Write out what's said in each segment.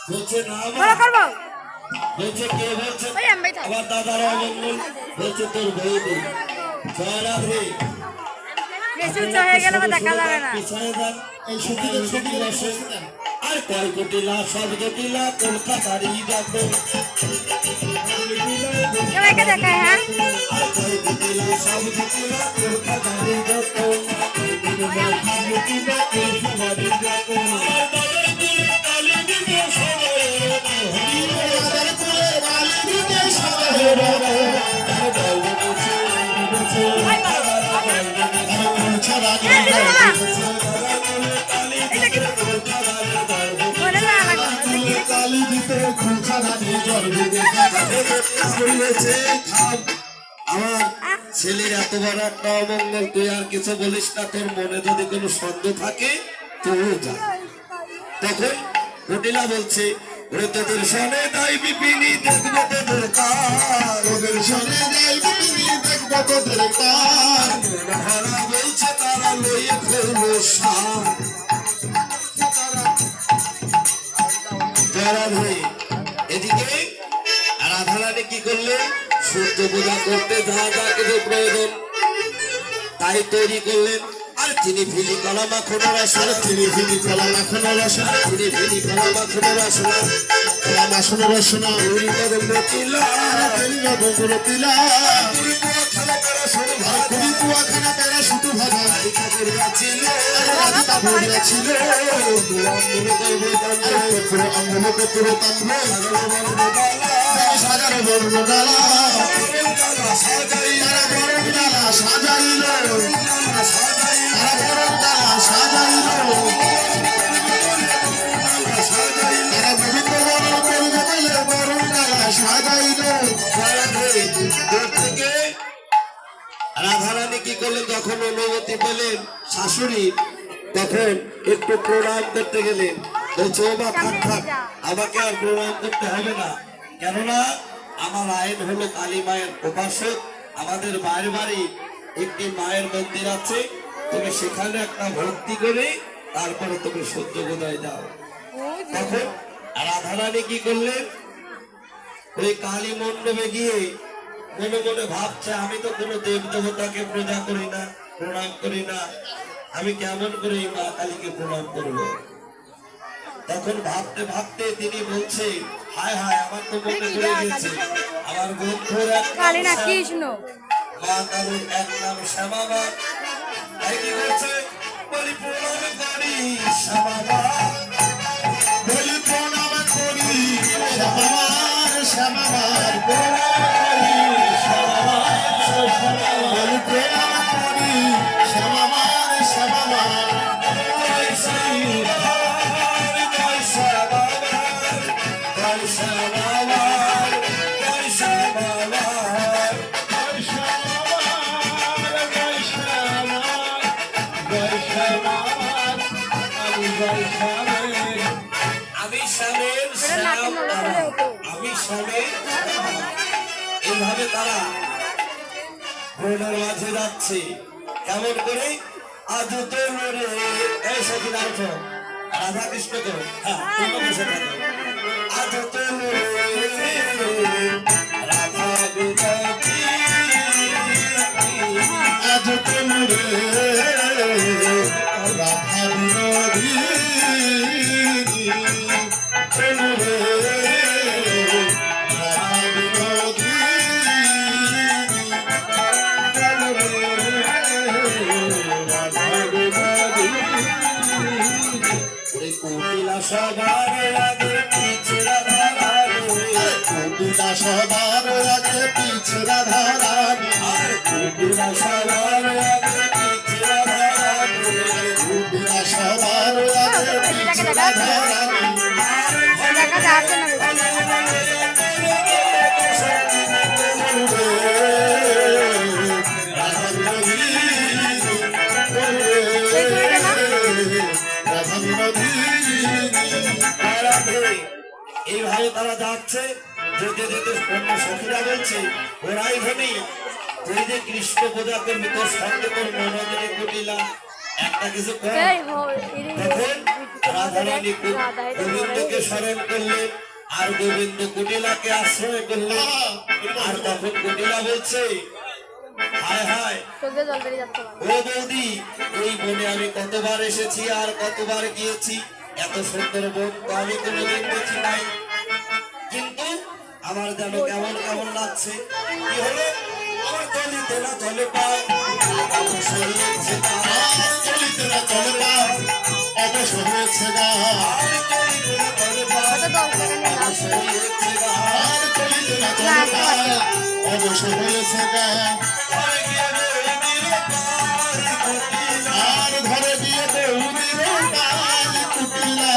বলছে না বলছে কে বলছে আমার দাদার অমঙ্গল বলছে তোর বৌদি জয় রাধে আর কয় কোটিলা সব জটিলা কলকাতারই যাবে আর কয় কোটিলা সব জটিলা কলকাতারই আমার ছেলের এত বড় একটা অমঙ্গল তুই আর কিছু বলিস না তোর মনে যদি কোনো সন্দেহ থাকে তুই যা তখন ঘটিলা বলছে ওরে তোদের সনে দাই বিপিনি দেখবো তোদের কার ওদের সনে দাই বিপিনি দেখবো তোদের কার হারা বলছে তারা লইয়ে ফেলবো সার এদিকে রাধারানী কি করলেন সূর্য পূজা করতে যা যা কিছু প্রয়োজন তাই তৈরি করলেন আর চিনি ফিলি কলা মাখনের আসলে চিনি ফিলি কলা মাখনের আসলে চিনি ফিলি কলা মাখনের আসলে কলা মাখনের আসলে তিলা তিলা খানা তারা শুরু ভাগ কুড়ি কুয়া খানা তারা শুধু ভাগা ছিল ছিল সাজানো বর্ণ ডালা সাজাইল রাধারানী কি করলেন যখন অনুমতি পেলেন শাশুড়ি তখন একটু প্রণাম করতে গেলেন বলছে ও বা থাক থাক আমাকে আর প্রণাম করতে হবে না কেননা আমার আইন হলো কালী মায়ের উপাসক আমাদের বাড়ি বাড়ি একটি মায়ের মন্দির আছে তুমি সেখানে একটা ভক্তি করে তারপরে তুমি সত্য বোধায় যাও তখন রাধারানী কি করলেন ওই কালী মণ্ডপে গিয়ে মনে মনে ভাবছে আমি তো কোনো দেব দেবতাকে পূজা করি না প্রণাম করি না আমি কেমন করে এই মা কালীকে প্রণাম করবো তখন ভাবতে ভাবতে তিনি বলছে হায় হায় আমার তো মনে পড়ে গেছে আমার বন্ধুর এক মা কালীর এক নাম শ্যামা মা তাই কি বলছে বলি প্রণাম করি শ্যামা মা বলি প্রণাম করি শ্যামা মার বলি প্রণাম করি শ্যামা মার শ্যামা মার এইভাবে তারা ঘোড়ার মাঝে যাচ্ছে কেমন করে আজ তো এই সত্যি রাখো রাধা কৃষ্ণ করো হ্যাঁ বসে থাকো আজ তো রাধা বিনতি আজ তো রাধা বিনতি সবার আগে পিছরা ধারানি আর কুটিলা সবার আগে পিছরা ধারানি এইভাবে তারা যাচ্ছে যেতে যেতে অন্য সখীরা বলছে ওরাই ধনী তুই যে কৃষ্ণ পূজা করবি তোর সঙ্গে তোর মনোদিনী কুটিলা একটা কিছু কর তখন রাধারানী গোবিন্দকে স্মরণ করলেন আর গোবিন্দ কুটিলাকে আশ্রয় করলেন। আর তখন কুটিলা বলছে, হায় হায় ও বৌদি, এই বনে আমি কতবার এসেছি আর কতবার গিয়েছি, এত সুন্দর বন তো আমি কোনোদিন দেখি নাই, কিন্তু আমার যেন কেমন কেমন লাগছে। কি হলো? আমার চলিতে না চলে পায়, অবসর হয়েছে গা। চলিতে না চলে পায়, অবসর হয়েছে গা। চলিতে না চলে পায়, অবসর হয়েছে গা। চলিতে না চলে পায়, অবসর হয়েছে গা। আর ধরে দিয়ে দেউদির ডাল কুটিলা,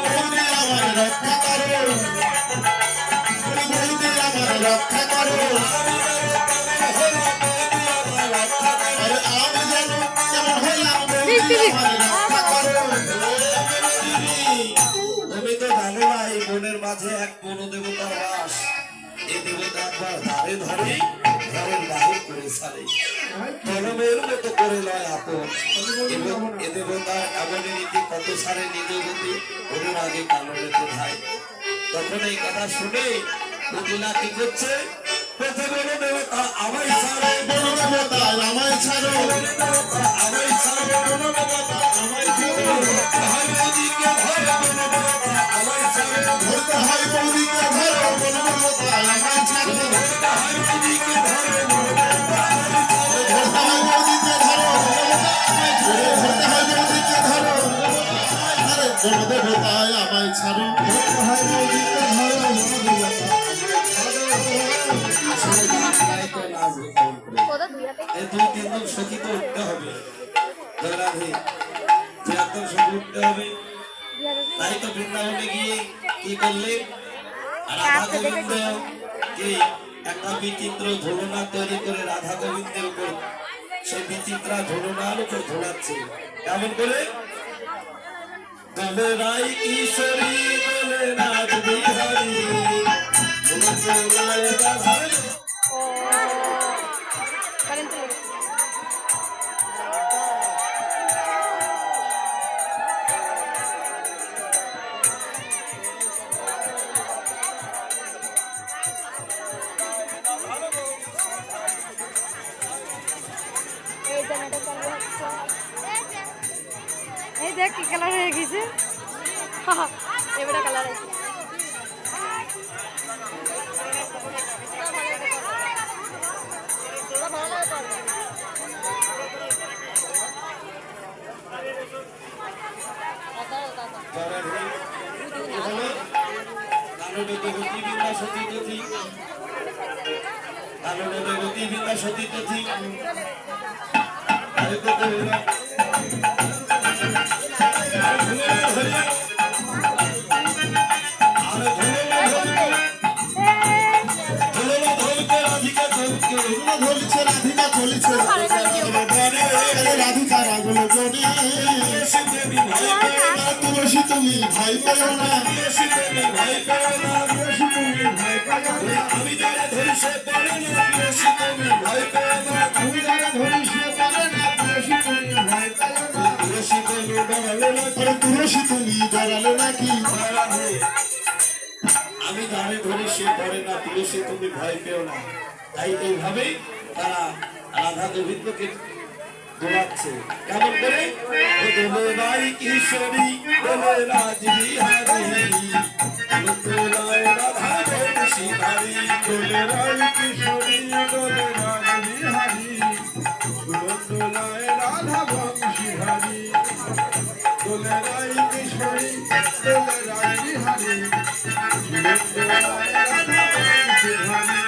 বৌদি আমার রক্ষা করো, বৌদি আমার রক্ষা করো। আরে আমি যেন কেমন হইলাম, বৌদি আমার রক্ষা করো। তুমি তো জানো না এই বনের মাঝে এক বন দেবতার বাস। এই দেবতা একবার ধারে ধরে ঘরের বাহির করে ছাড়ে, জনমের মতো করে লয় আপন। এবং এ দেবতা এমন রীতি কত সারে নিজ গতি ওর আগে কালো রেখে খায়। তখন এই কথা শুনে কুটিলা কি করছে? বলছে, বলো দেবতা আমায় ছাড়ো, বলো দেবতা আমায় ছাড়ো, আমায় ছাড়ো, বলো দেবতা আমায় ছাড়ো। হয় বৌদিকে ধরো, বলো দেবতা আমায় ছাড়ো, ধরতে হয় বৌদিকে ধরো, বলো দেবতা আমায় ছাড়ো, ধরতে হয় বৌদিকে ধরো, বলো দেবতা আমায় ছাড়ো, ধরতে হয় বৌদিকে ধরো, ধরতে হয় বৌদিকে ধরো, আরে বলো দেবতা আমায় ছাড়ো, ধরতে হয় বৌদিকে ধরো, বলো দেবতা। দুই তিনজন সখী তো উঠতে হবে, একদম সখী উঠতে হবে। তাই তো বৃন্দাবনে গিয়ে কি করলেন? রাধা গোবিন্দ কি একটা বিচিত্র ঝোলনা তৈরি করে রাধা গোবিন্দের উপর সেই বিচিত্রা ঝোলনার উপর ঝোলাচ্ছে। কেমন করে? দলে রাই কিশোরী, দলে রাজ বিহারী, এই দেখ কি কালার হয়ে গেছে, এবারে কালার আছে। সতী তথি তুলসী তুমি ভাই পেও না, ভাই পেও না, আমি যারা ধরি সে পারে না, তুলসী তুমি ভাই পেও না, তুমি যারা ধরি সে পারে না, তুলসী তুমি ভাই পেও না, তুলসী তুমি ডরালে না, তুলসী তুমি ডরালে নাকি, আমি যারে ধরি সে পারে না, তুলসী তুমি ভয় পেও না। তাই এইভাবেই তারা রাধা গোবিন্দকে দোলাচ্ছে। কেমন করে? দোলে রাই কিশোরী, দোলে রাজ বিহারী, দোলায় রাধা বংশীধারী, দোলে রাই কিশোরী, দোলে রাজ বিহারী, দোলায় রাধা বংশীধারী, দোলে রাই কিশোরী, দোলে রাজ বিহারী, দোলায় রাধা বংশীধারী।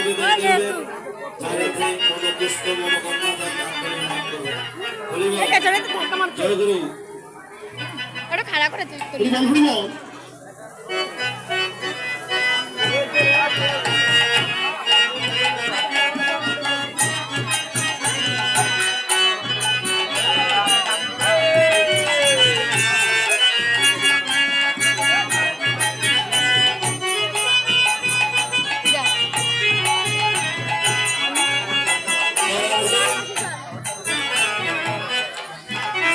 নিবেদন করবেন যারাতে কোনো পুষ্প মনোকামনা দান করবেন। জয় গুরু। ওটা খাড়া করে তুই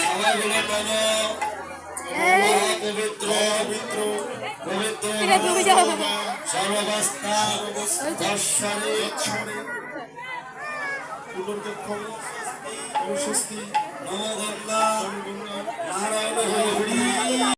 সবাই বলে বলো পবিত্র পবিত্র পবিত্র তুমি যাও সর্বাবস্থা দর্শনে নমো গঙ্গা নারায়ণ হরি